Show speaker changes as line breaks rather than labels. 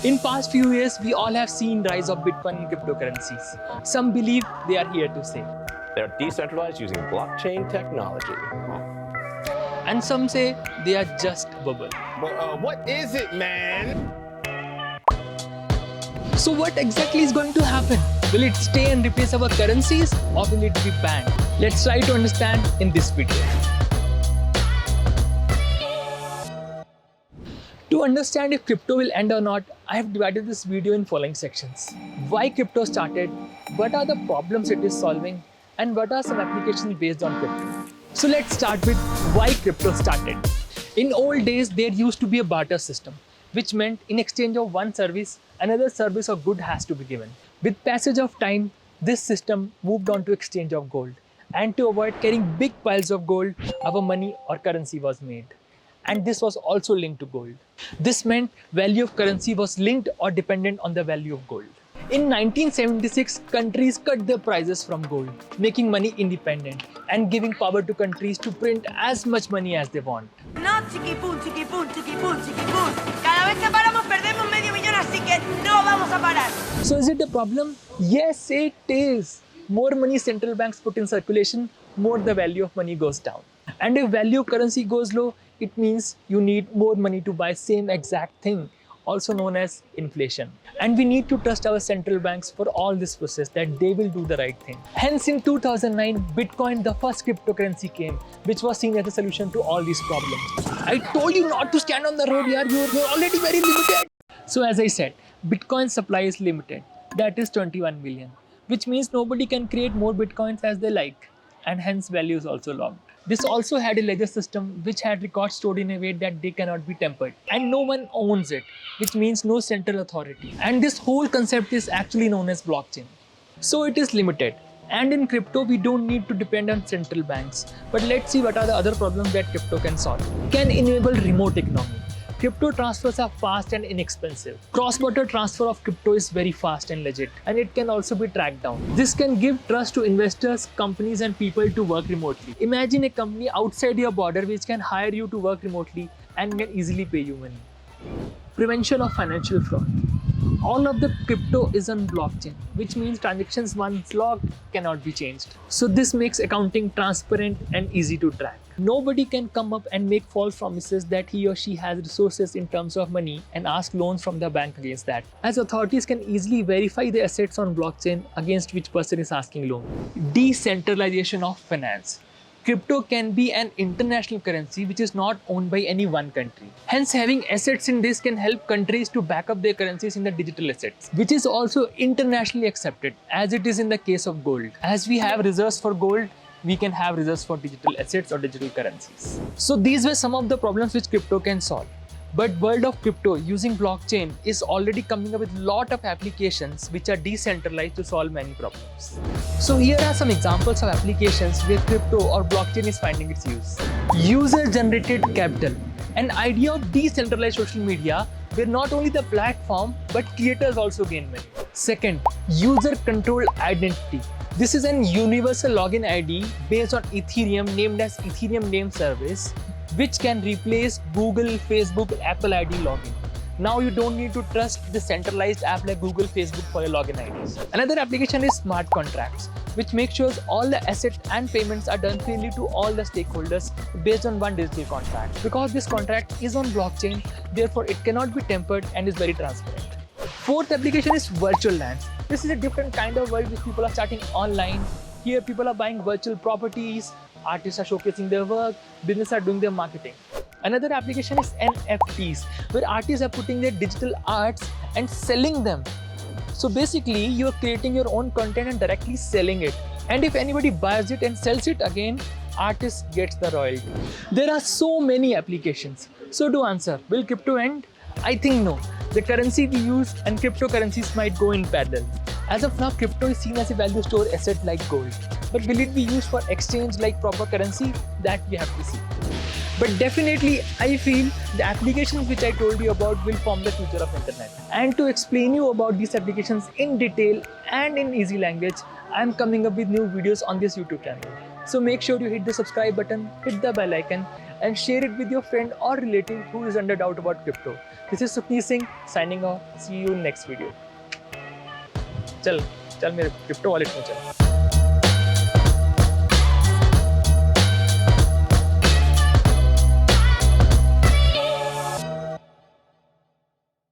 In past few years, we all have seen rise of Bitcoin and cryptocurrencies. Some believe they are here to stay.
They're decentralized using blockchain technology.
And some say they are just bubble.
What is it, man?
So what exactly is going to happen? Will it stay and replace our currencies, or will it be banned? Let's try to understand in this video. To understand if crypto will end or not, I have divided this video in following sections. Why crypto started, what are the problems it is solving, and what are some applications based on crypto. So let's start with why crypto started. In old days, there used to be a barter system, which meant in exchange of one service, another service or good has to be given. With passage of time, this system moved on to exchange of gold. And to avoid carrying big piles of gold, our money or currency was made. And this was also linked to gold. This meant value of currency was linked or dependent on the value of gold. In 1976, countries cut their prices from gold, making money independent and giving power to countries to print as much money as they want.
No, chiquipum, chiquipum, chiquipum, chiquipum. Cada vez que paramos perdemos medio millón, así que no vamos a parar.
So is it a problem? Yes, it is. More money central banks put in circulation, more the value of money goes down. And if value of currency goes low, it means you need more money to buy same exact thing, also known as inflation. And we need to trust our central banks for all this process, that they will do the right thing. Hence in 2009, Bitcoin, the first cryptocurrency came, which was seen as a solution to all these problems. I told you not to stand on the road here, you're already very limited. So as I said, Bitcoin supply is limited, that is 21 million, which means nobody can create more Bitcoins as they like, and hence value is also locked. This also had a ledger system which had records stored in a way that they cannot be tampered, and no one owns it, which means no central authority. And this whole concept is actually known as blockchain. So it is limited. And in crypto, we don't need to depend on central banks. But let's see what are the other problems that crypto can solve. Can enable remote economy. Crypto transfers are fast and inexpensive. Cross-border transfer of crypto is very fast and legit, and it can also be tracked down. This can give trust to investors, companies, and people to work remotely. Imagine a company outside your border which can hire you to work remotely and can easily pay you money. Prevention of financial fraud. All of the crypto is on blockchain, which means transactions once logged cannot be changed. So this makes accounting transparent and easy to track. Nobody can come up and make false promises that he or she has resources in terms of money and ask loans from the bank against that, as authorities can easily verify the assets on blockchain against which person is asking loan. Decentralization of finance. Crypto can be an international currency which is not owned by any one country. Hence, having assets in this can help countries to back up their currencies in the digital assets, which is also internationally accepted, as it is in the case of gold. As we have reserves for gold, we can have reserves for digital assets or digital currencies. So these were some of the problems which crypto can solve. But world of crypto using blockchain is already coming up with a lot of applications which are decentralized to solve many problems. So here are some examples of applications where crypto or blockchain is finding its use. User-generated capital, an idea of decentralized social media where not only the platform but creators also gain money. Second, user-controlled identity. This is an universal login ID based on Ethereum named as Ethereum Name Service, which can replace Google, Facebook, Apple ID login. Now you don't need to trust the centralized app like Google, Facebook for your login IDs. Another application is smart contracts, which makes sure all the assets and payments are done freely to all the stakeholders based on one digital contract. Because this contract is on blockchain, therefore it cannot be tampered and is very transparent. Fourth application is virtual lands. This is a different kind of world which people are starting online. Here people are buying virtual properties, artists are showcasing their work, businesses are doing their marketing. Another application is NFTs, where artists are putting their digital arts and selling them. So basically, you are creating your own content and directly selling it. And if anybody buys it and sells it again, artist gets the royalty. There are so many applications. So to answer, will crypto end? I think no. The currency we use and cryptocurrencies might go in parallel. As of now, crypto is seen as a value store asset like gold. But will it be used for exchange like proper currency? That we have to see. But definitely, I feel the applications which I told you about will form the future of internet. And to explain you about these applications in detail and in easy language, I am coming up with new videos on this YouTube channel. So make sure you hit the subscribe button, hit the bell icon, and share it with your friend or relative who is under doubt about crypto. This is Sukhneet Singh signing off. See you in next video. चल मेरे crypto wallet में चल.